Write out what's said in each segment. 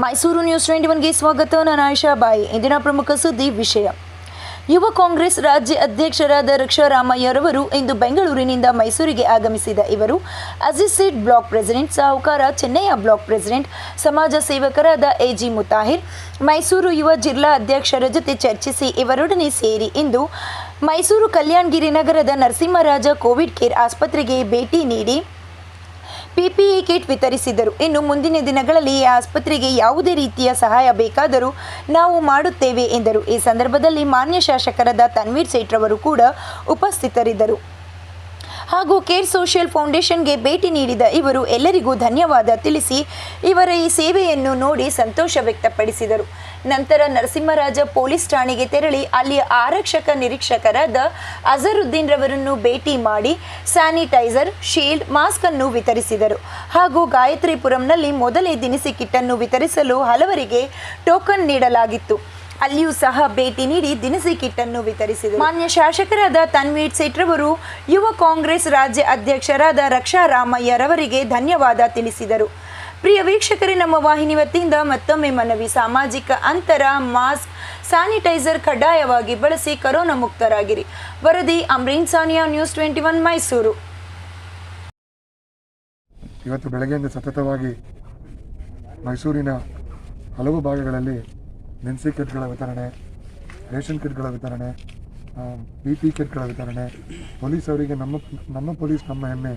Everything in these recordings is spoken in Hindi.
ಮೈಸೂರು ನ್ಯೂಸ್ 21ಗೆ ಸ್ವಾಗತ. ನಾನು ಆಯಿಷಾ ಬಾಯಿ. ಇಂದಿನ ಪ್ರಮುಖ ಸುದ್ದಿ ವಿಷಯ. ಯುವ ಕಾಂಗ್ರೆಸ್ ರಾಜ್ಯ ಅಧ್ಯಕ್ಷರಾದ ರಕ್ಷಾ ರಾಮಯ್ಯರವರು ಇಂದು ಬೆಂಗಳೂರಿನಿಂದ ಮೈಸೂರಿಗೆ ಆಗಮಿಸಿದ ಇವರು ಅಜಿಸಿಡ್ ಬ್ಲಾಕ್ ಪ್ರೆಸಿಡೆಂಟ್, ಸಾಹುಕಾರ ಚೆನ್ನಯ್ಯ ಬ್ಲಾಕ್ ಪ್ರೆಸಿಡೆಂಟ್, ಸಮಾಜ ಸೇವಕರಾದ ಎಜಿ ಮುತಾಹಿರ್, ಮೈಸೂರು ಯುವ ಜಿಲ್ಲಾ ಅಧ್ಯಕ್ಷರ ಜೊತೆ ಚರ್ಚಿಸಿ ಇವರೊಡನೆ ಸೇರಿ ಇಂದು ಮೈಸೂರು ಕಲ್ಯಾಣಗಿರಿ ನಗರದ ನರಸಿಂಹರಾಜ ಕೋವಿಡ್ ಕೇರ್ ಆಸ್ಪತ್ರೆಗೆ ಭೇಟಿ ನೀಡಿ ಪಿಪಿಇ ಕಿಟ್ ವಿತರಿಸಿದರು. ಇನ್ನು ಮುಂದಿನ ದಿನಗಳಲ್ಲಿ ಈ ಆಸ್ಪತ್ರೆಗೆ ಯಾವುದೇ ರೀತಿಯ ಸಹಾಯ ಬೇಕಾದರೂ ನಾವು ಮಾಡುತ್ತೇವೆ ಎಂದರು. ಈ ಸಂದರ್ಭದಲ್ಲಿ ಮಾನ್ಯ ಶಾಸಕರಾದ ತನ್ವೀರ್ ಸೇಠ್ರವರು ಕೂಡ ಉಪಸ್ಥಿತರಿದ್ದರು. ಹಾಗೂ ಕೇರ್ ಸೋಷಿಯಲ್ ಫೌಂಡೇಶನ್ಗೆ ಭೇಟಿ ನೀಡಿದ ಇವರು ಎಲ್ಲರಿಗೂ ಧನ್ಯವಾದ ತಿಳಿಸಿ ಇವರ ಈ ಸೇವೆಯನ್ನು ನೋಡಿ ಸಂತೋಷ ವ್ಯಕ್ತಪಡಿಸಿದರು. ನಂತರ ನರಸಿಂಹರಾಜ ಪೊಲೀಸ್ ಠಾಣೆಗೆ ತೆರಳಿ ಅಲ್ಲಿಯ ಆರಕ್ಷಕ ನಿರೀಕ್ಷಕರಾದ ಅಜರುದ್ದೀನ್ ರವರನ್ನು ಭೇಟಿ ಮಾಡಿ ಸ್ಯಾನಿಟೈಸರ್, ಶೀಲ್ಡ್, ಮಾಸ್ಕ್ ಅನ್ನು ವಿತರಿಸಿದರು. ಹಾಗೂ ಗಾಯತ್ರಿಪುರಂನಲ್ಲಿ ಮೊದಲೇ ದಿನಸಿ ಕಿಟ್ಟನ್ನು ವಿತರಿಸಲು ಹಲವರಿಗೆ ಟೋಕನ್ ನೀಡಲಾಗಿತ್ತು. ಅಲ್ಲಿಯೂ ಸಹ ಭೇಟಿ ನೀಡಿ ದಿನಸಿ ಕಿಟ್ಟನ್ನು ವಿತರಿಸಿದರು. ಮಾನ್ಯ ಶಾಸಕರಾದ ತನ್ವೀರ್ ಸೇಠ್ರವರು ಯುವ ಕಾಂಗ್ರೆಸ್ ರಾಜ್ಯ ಅಧ್ಯಕ್ಷರಾದ ರಕ್ಷಾ ರಾಮಯ್ಯರವರಿಗೆ ಧನ್ಯವಾದ ತಿಳಿಸಿದರು. ಪ್ರಿಯ ವೀಕ್ಷಕರೇ, ನಮ್ಮ ವಾಹಿನಿ ವತಿಯಿಂದ ಮತ್ತೊಮ್ಮೆ ಮನವಿ: ಸಾಮಾಜಿಕ ಅಂತರ, ಮಾಸ್ಕ್, ಸ್ಯಾನಿಟೈಸರ್ ಕಡ್ಡಾಯವಾಗಿ ಬಳಸಿ, ಕರೋನಾ ಮುಕ್ತರಾಗಿರಿ. ವರದಿ ಅಮ್ರೀನ್ ಸಾನಿಯಾ, ನ್ಯೂಸ್ 21 ಮೈಸೂರು. ಇವತ್ತು ಬೆಳಗ್ಗೆಯಿಂದ ಸತತವಾಗಿ ಮೈಸೂರಿನ ಹಲವು ಭಾಗಗಳಲ್ಲಿ ದಿನಸಿ ಕಿಟ್ಗಳ ವಿತರಣೆ, ರೇಷನ್ ಕಿಟ್ಗಳ ವಿತರಣೆ, ಪಿಪಿ ಕಿಟ್ಗಳ ವಿತರಣೆ, ಪೊಲೀಸವರಿಗೆ ನಮ್ಮ ಪೊಲೀಸ್ ನಮ್ಮ ಹೆಮ್ಮೆ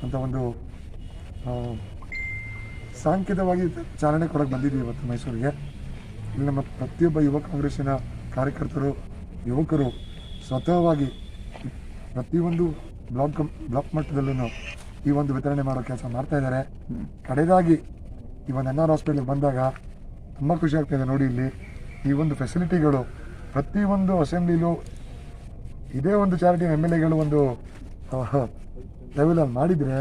ಅಂತ ಒಂದು ಸಾಂಕೇತಿಕವಾಗಿ ಚಾಲನೆ ಕೊಡೋಕ್ಕೆ ಬಂದಿದ್ದೀವಿ ಇವತ್ತು ಮೈಸೂರಿಗೆ. ಇಲ್ಲಿ ನಮ್ಮ ಪ್ರತಿಯೊಬ್ಬ ಯುವ ಕಾಂಗ್ರೆಸ್ಸಿನ ಕಾರ್ಯಕರ್ತರು, ಯುವಕರು ಸ್ವತಃವಾಗಿ ಪ್ರತಿಯೊಂದು ಬ್ಲಾಕ್ ಮಟ್ಟದಲ್ಲೂ ಈ ಒಂದು ವಿತರಣೆ ಮಾಡೋ ಕೆಲಸ ಮಾಡ್ತಾಯಿದ್ದಾರೆ. ಕಡೆದಾಗಿ ಈ ಒಂದು NR ಹಾಸ್ಪಿಟ್ಲಿಗೆ ಬಂದಾಗ ತುಂಬ ಖುಷಿ ಆಗ್ತಾಯಿದೆ ನೋಡಿ. ಇಲ್ಲಿ ಈ ಒಂದು ಫೆಸಿಲಿಟಿಗಳು ಪ್ರತಿಯೊಂದು ಅಸೆಂಬ್ಲಿಲೂ ಇದೇ ಒಂದು ಚಾರಿಟಿ MLAಗಳು ಒಂದು ಲೆವೆಲಲ್ಲಿ ಮಾಡಿದರೆ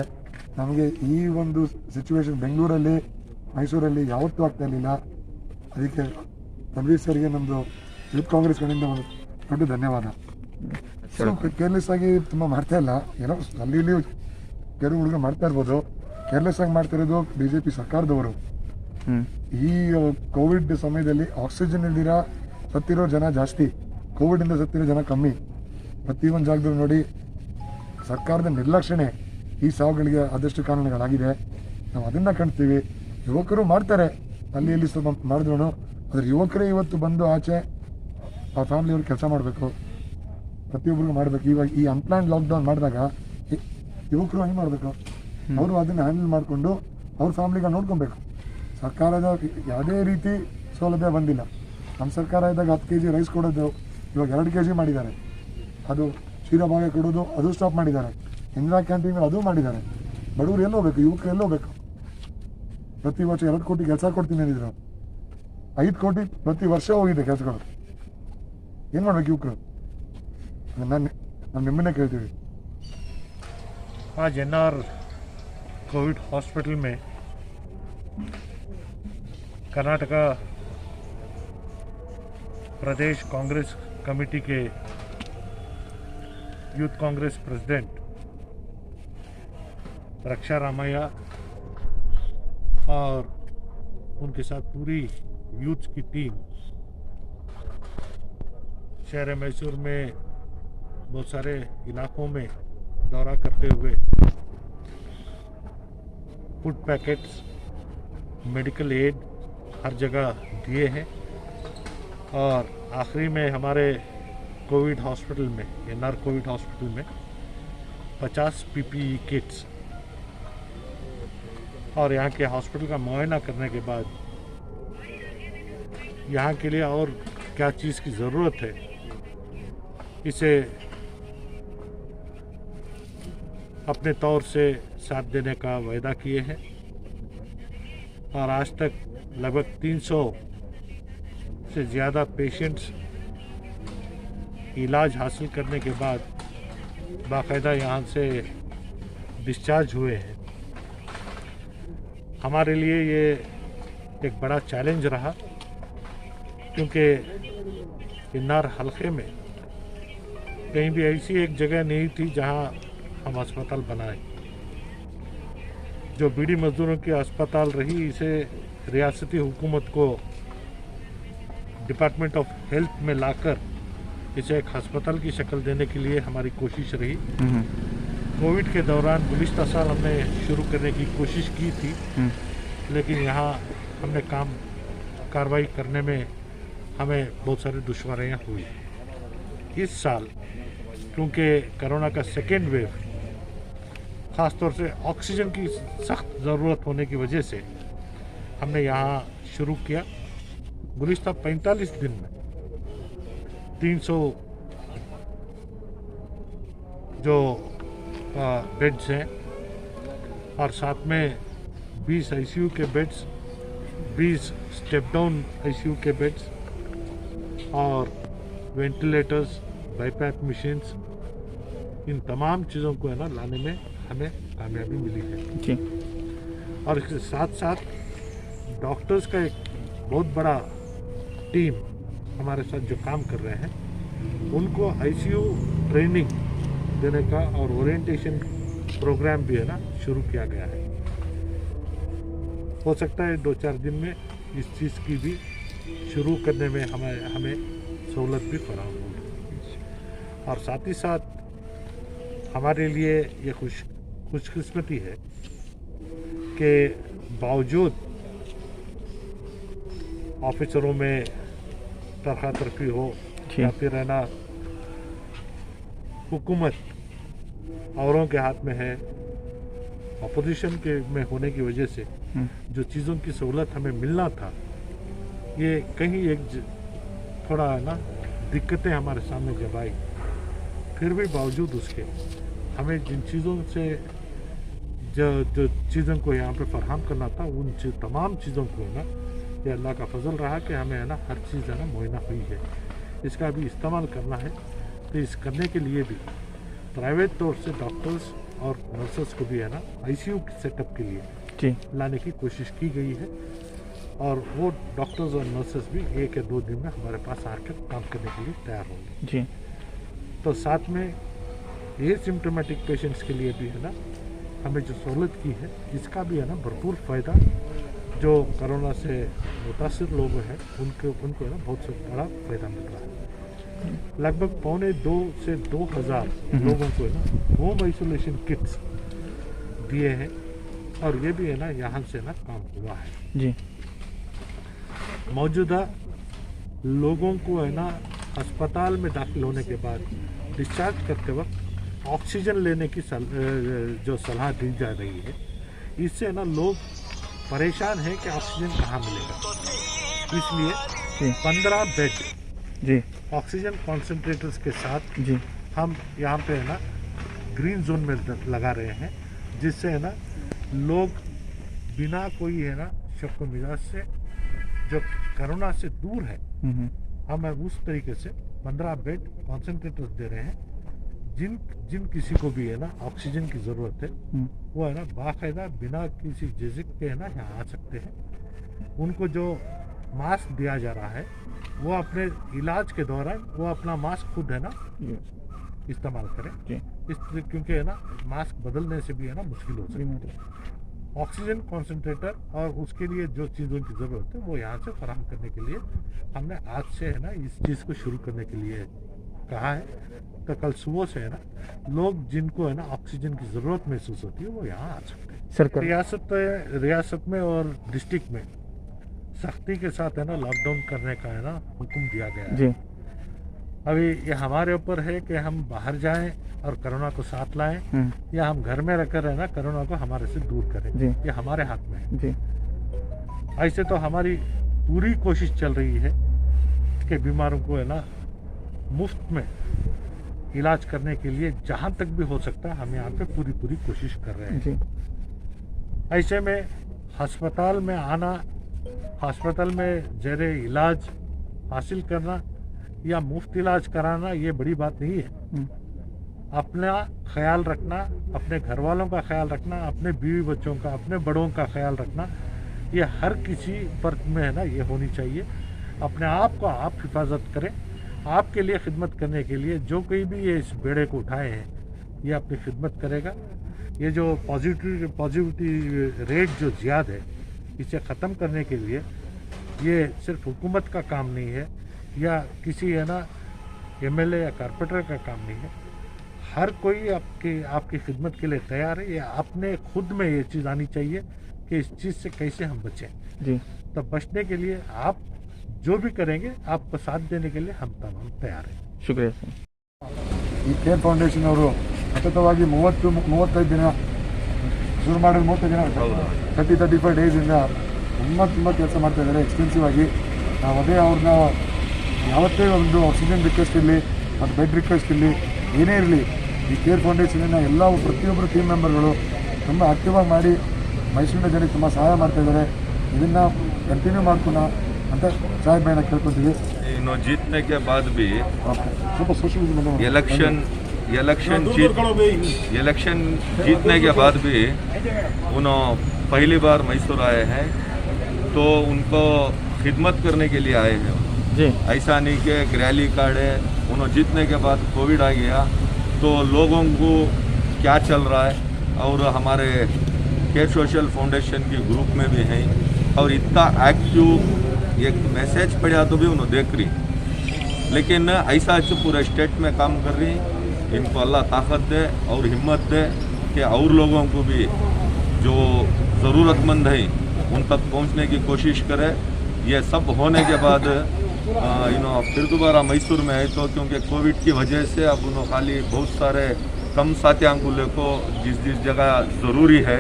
ನಮಗೆ ಈ ಒಂದು ಸಿಚುವೇಶನ್ ಬೆಂಗಳೂರಲ್ಲಿ, ಮೈಸೂರಲ್ಲಿ ಯಾವತ್ತೂ ಆಗ್ತಾ ಇರಲಿಲ್ಲ. ಅದಕ್ಕೆ ತನ್ವೀರ್ ಸರ್ಗೆ ನಮ್ಮದು ಯೂತ್ ಕಾಂಗ್ರೆಸ್ ಕಡೆಯಿಂದ ಒಂದು ದೊಡ್ಡ ಧನ್ಯವಾದ. ಕೇರ್ಲೆಸ್ ಆಗಿ ತುಂಬ ಮಾಡ್ತಾ ಇಲ್ಲ, ಏನೋ ಅಲ್ಲಿ ಇಲ್ಲಿ ಕೆಲವು ಹುಡುಗ ಮಾಡ್ತಾ ಇರ್ಬೋದು. ಕೇರ್ಲೆಸ್ ಆಗಿ ಮಾಡ್ತಿರೋದು BJP ಸರ್ಕಾರದವರು. ಈ ಕೋವಿಡ್ ಸಮಯದಲ್ಲಿ ಆಕ್ಸಿಜನ್ ಇಲ್ದಿರ ಸತ್ತಿರೋ ಜನ ಜಾಸ್ತಿ, ಕೋವಿಡಿಂದ ಸತ್ತಿರೋ ಜನ ಕಮ್ಮಿ. ಪ್ರತಿಯೊಂದು ಜಾಗದಲ್ಲಿ ನೋಡಿ ಸರ್ಕಾರದ ನಿರ್ಲಕ್ಷಣೆ ಈ ಸಾವುಗಳಿಗೆ ಆದಷ್ಟು ಕಾರಣಗಳಾಗಿದೆ. ನಾವು ಅದನ್ನು ಕಾಣ್ತೀವಿ. ಯುವಕರು ಮಾಡ್ತಾರೆ, ಅಲ್ಲಿ ಇಲ್ಲಿ ಸ್ವಲ್ಪ ಮಾಡಿದ್ರು, ಆದರೆ ಯುವಕರೇ ಇವತ್ತು ಬಂದು ಆಚೆ ಆ ಫ್ಯಾಮಿಲಿಯವ್ರು ಕೆಲಸ ಮಾಡಬೇಕು, ಪ್ರತಿಯೊಬ್ಬರಿಗೂ ಮಾಡಬೇಕು. ಇವಾಗ ಈ ಅನ್ಪ್ಲಾನ್ಡ್ ಲಾಕ್ಡೌನ್ ಮಾಡಿದಾಗ ಯುವಕರು ಹಂಗೆ ಮಾಡಬೇಕು, ಅವರು ಅದನ್ನು ಹ್ಯಾಂಡಲ್ ಮಾಡಿಕೊಂಡು ಅವ್ರ ಫ್ಯಾಮಿಲಿಗೆ ನೋಡ್ಕೊಬೇಕು. ಸರ್ಕಾರದ ಯಾವುದೇ ರೀತಿ ಸೌಲಭ್ಯ ಬಂದಿಲ್ಲ. ನಮ್ಮ ಸರ್ಕಾರ ಇದ್ದಾಗ 10 kg ರೈಸ್ ಕೊಡೋದು ಇವಾಗ 2 kg ಮಾಡಿದ್ದಾರೆ. ಅದು ಕ್ಷೀರಭಾಗ್ಯ ಕೊಡೋದು ಅದು ಸ್ಟಾಪ್ ಮಾಡಿದ್ದಾರೆ. ಇಂದಿರಾ ಕ್ಯಾಂಟೀನ್ಗಳು ಅದು ಮಾಡಿದ್ದಾರೆ. ಬಡವರು ಎಲ್ಲೋಗ್ಬೇಕು, ಯುವಕರು ಎಲ್ಲೋಗ್ಬೇಕು. ಪ್ರತಿ ವರ್ಷ 2 ಕೋಟಿ ಕೆಲಸ ಕೊಡ್ತೀನಿ ಅಂದಿದ್ರು, 5 ಕೋಟಿ ಪ್ರತಿ ವರ್ಷ ಹೋಗಿದೆ ಕೆಲಸಗಳು. ಏನು ಮಾಡ್ಬೇಕು ಯುವಕರು? ನಾವು ನಿಮ್ಮನ್ನೇ ಕೇಳ್ತೀವಿ. आज NR कोविड हॉस्पिटल में कर्नाटका प्रदेश कांग्रेस कमेटी के यूथ कांग्रेस प्रेसिडेंट रक्षा रामैया और उनके साथ पूरी यूथ की टीम शहर मैसूर में बहुत सारे इलाकों में दौरा करते हुए फूड पैकेट्स, मेडिकल एड हर जगह दिए हैं. और आखिरी में हमारे कोविड हॉस्पिटल में, NR कोविड हॉस्पिटल में 50 PPE किट्स और यहाँ के हॉस्पिटल का मुआयना करने के बाद यहाँ के लिए और क्या चीज़ की ज़रूरत है इसे अपने तौर से साथ देने का वायदा किए हैं. और आज तक लगभग 300 से ज़्यादा पेशेंट्स इलाज हासिल करने के बाद बाकायदा यहाँ से डिस्चार्ज हुए हैं. हमारे लिए ये एक बड़ा चैलेंज रहा, क्योंकि NR हल्के में कहीं भी ऐसी एक जगह नहीं थी जहाँ हम अस्पताल बनाए. जो बीड़ी मजदूरों की अस्पताल रही, इसे रियासती हुकूमत को डिपार्टमेंट ऑफ हेल्थ में लाकर इसे एक अस्पताल की शक्ल देने के लिए हमारी कोशिश रही। कोविड के दौरान गुज़िश्ता साल हमने शुरू करने की कोशिश की थी, लेकिन यहाँ हमने कार्रवाई करने में हमें बहुत सारी दुश्वारियाँ हुई। इस साल क्योंकि कोरोना का सेकेंड वेव, ख़ास तौर से ऑक्सीजन की सख्त ज़रूरत होने की वजह से हमने यहाँ शुरू किया। गुज़िश्ता 45 दिन में 300 जो बेड्स हैं और साथ में 20 आईसीयू के बेड्स, 20 स्टेप डाउन आईसीयू के बेड्स और वेंटिलेटर्स, बाईपैप मशीन्स, इन तमाम चीज़ों को है ना लाने में हमें कामयाबी मिली है जी। और इसके साथ साथ डॉक्टर्स का एक बहुत बड़ा टीम हमारे साथ जो काम कर रहे हैं, उनको आईसीयू ट्रेनिंग देने का और ओरिएंटेशन प्रोग्राम भी है ना शुरू किया गया है। हो सकता है 2-4 दिन में इस चीज़ की भी शुरू करने में हमें सहूलत भी फराहम होगी। और साथ ही साथ हमारे लिए ये खुशकिस्मती है कि बावजूद ऑफिसरों में तरह तरक्की हो या फिर है ना हुकूमत औरों के हाथ में है, अपोजिशन के में होने की वजह से जो चीज़ों की सहूलत हमें मिलना था, ये कहीं थोड़ा है ना दिक्कतें हमारे सामने जब आई, फिर भी बावजूद उसके हमें जिन चीज़ों से जो चीज़ों को यहाँ पे फराहम करना था, उन तमाम चीज़ों को है ना, ये अल्लाह का फजल रहा कि हमें है ना हर चीज़ है ना मुहैया हुई है। इसका भी इस्तेमाल करना है, तो इस करने के लिए भी प्राइवेट तौर से डॉक्टर्स और नर्सेस को भी है ना आईसीयू सेटअप के लिए जी लाने की कोशिश की गई है। और वो डॉक्टर्स और नर्सेस भी 1 या 2 दिन में हमारे पास आकर काम करने के लिए तैयार होंगे जी। तो साथ में ये सिम्टोमेटिक पेशेंट्स के लिए भी है ना हमें जो सहूलत की है, इसका भी है ना भरपूर फ़ायदा जो कोरोना से मुतासिर लोग हैं उनको है ना बहुत बड़ा फ़ायदा मिल रहा है। लगभग 2.25 से 2,000 लोगों को है ना होम आइसोलेशन किट्स दिए हैं और ये भी है ना यहाँ से ना काम हुआ है जी। मौजूदा लोगों को है ना अस्पताल में दाखिल होने के बाद डिस्चार्ज करते वक्त ऑक्सीजन लेने की जो सलाह दी जा रही है, इससे ना लोग परेशान हैं कि ऑक्सीजन कहाँ मिलेगा। इसलिए 15 बेड जी ऑक्सीजन कॉन्सेंट्रेटर्स के साथ जी हम यहाँ पे है ना ग्रीन जोन में लगा रहे हैं, जिससे है ना लोग बिना कोई है ना शक व मिजाज से जो कोरोना से दूर है, हम उस तरीके से 15 बेड कॉन्सेंट्रेटर्स दे रहे हैं। जिन किसी को भी है ना ऑक्सीजन की ज़रूरत है, वो है ना बाकायदा बिना किसी झिझक के है ना यहाँ आ सकते हैं। उनको जो मास्क दिया जा रहा है, वो अपने इलाज के दौरान वो अपना मास्क खुद है ना इस्तेमाल करें, क्योंकि है ना मास्क बदलने से भी है ना मुश्किल हो सकती है। ऑक्सीजन कॉन्सेंट्रेटर और उसके लिए जो चीज़ों की ज़रूरत है वो यहाँ से फराहम करने के लिए हमने आज से है ना इस चीज़ को शुरू करने के लिए कहा है। तो कल सुबह से है ना लोग जिनको है ना ऑक्सीजन की ज़रूरत महसूस होती है वो यहाँ आ सकते हैं। सरकार रियासत में और डिस्ट्रिक्ट में सख्ती के साथ है ना लॉकडाउन करने का है ना हुक्म दिया गया है जी। अभी ये हमारे ऊपर है कि हम बाहर जाएं और कोरोना को साथ लाएं या हम घर में रहकर है ना कोरोना को हमारे से दूर करें, ये हमारे हाथ में है जी। ऐसे तो हमारी पूरी कोशिश चल रही है कि बीमारों को है ना मुफ्त में इलाज करने के लिए जहाँ तक भी हो सकता है हम यहाँ पे पूरी कोशिश कर रहे हैं जी। ऐसे में अस्पताल में आना, अस्पताल में ज़ेरे इलाज हासिल करना या मुफ्त इलाज कराना ये बड़ी बात नहीं है। अपना ख्याल रखना, अपने घर वालों का ख्याल रखना, अपने बीवी बच्चों का, अपने बड़ों का ख्याल रखना, ये हर किसी पर में है ना ये होनी चाहिए। अपने आप को आप हिफाजत करें। आपके लिए खिदमत करने के लिए जो कोई भी ये इस बेड़े को उठाए हैं, ये अपनी खिदमत करेगा। ये जो पॉजिटिविटी रेट जो ज़्यादा है, इसे ख़त्म करने के लिए ये सिर्फ हुकूमत का काम नहीं है या किसी है ना एमएलए या कारपोरेटर का काम नहीं है। हर कोई आपकी खिदमत के लिए तैयार है। या अपने खुद में ये चीज़ आनी चाहिए कि इस चीज़ से कैसे हम बचें जी। तो बचने के लिए आप जो भी करेंगे आपको साथ देने के लिए हम तमाम तैयार हैं। शुक्रिया सर। ಈ ಕೇರ್ ಫೌಂಡೇಶನ್ ಅವರು ಸತತವಾಗಿ 35 ದಿನ ಶುರು ಮಾಡಿದ 30 ದಿನ 35 ಡೇಸಿಂದ ತುಂಬ ಕೆಲಸ ಮಾಡ್ತಾ ಇದ್ದಾರೆ ಎಕ್ಸ್ಟೆನ್ಸಿವ್ ಆಗಿ. ನಾವು ಅದೇ ಅವ್ರನ್ನ ಯಾವತ್ತೇ ಒಂದು ಆಕ್ಸಿಜನ್ ರಿಕ್ವೆಸ್ಟ್ ಇರಲಿ ಮತ್ತು ಬೆಡ್ ರಿಕ್ವೆಸ್ಟ್ ಇರಲಿ ಏನೇ ಇರಲಿ ಈ ಕೇರ್ ಫೌಂಡೇಶನ್ನ ಎಲ್ಲ ಪ್ರತಿಯೊಬ್ಬರು ಟೀಮ್ ಮೆಂಬರ್ಗಳು ತುಂಬ ಆಕ್ಟಿವ್ ಆಗಿ ಮಾಡಿ ಮೈಸೂರಿನ ಜನಕ್ಕೆ ತುಂಬ ಸಹಾಯ ಮಾಡ್ತಾ ಇದ್ದಾರೆ. ಇದನ್ನು ಕಂಟಿನ್ಯೂ ಮಾಡ್ಕೊಣ ಅಂತ ಸಾಹೇಬ್ ಭಾಯಿನ ಕೇಳ್ಕೊತೀವಿ. इन्हों जीतने के बाद भी ಸ್ವಲ್ಪ ಸೋಷಿಯಲಿಸಮ್ इलेक्शन जीतने के बाद भी उन्होंने पहली बार मैसूर आए हैं तो उनको खिदमत करने के लिए आए हैं जी। ऐसा नहीं कि एक रैली काढ़े। उन्होंने जीतने के बाद कोविड आ गया तो लोगों को क्या चल रहा है और हमारे केयर सोशल फाउंडेशन के ग्रुप में भी हैं और इतना एक्टिव एक मैसेज पड़ा तो भी उन्होंने देख रही, लेकिन ऐसा पूरे स्टेट में काम कर रही। इनको अल्लाह ताकत दे और हिम्मत दे कि और लोगों को भी जो ज़रूरतमंद हैं उन तक पहुंचने की कोशिश करे। ये सब होने के बाद फिर दोबारा मैसूर में है तो क्योंकि कोविड की वजह से अब उन्होंने खाली बहुत सारे कम साथियों को लेको जिस जगह ज़रूरी है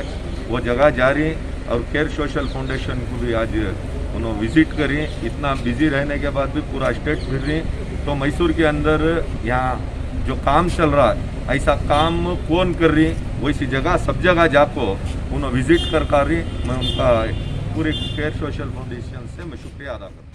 वो जगह जा रही और केयर सोशल फाउंडेशन को भी आज उन्होंने विज़िट करी। इतना बिजी रहने के बाद भी पूरा स्टेट फिर रही तो मैसूर के अंदर यहाँ जो काम चल रहा है ऐसा काम कौन कर रही वैसी जगह सब जगह जाको उन्होंने विज़िट कर रही। मैं उनका पूरे केयर सोशल फाउंडेशन से मैं शुक्रिया अदा करता हूँ।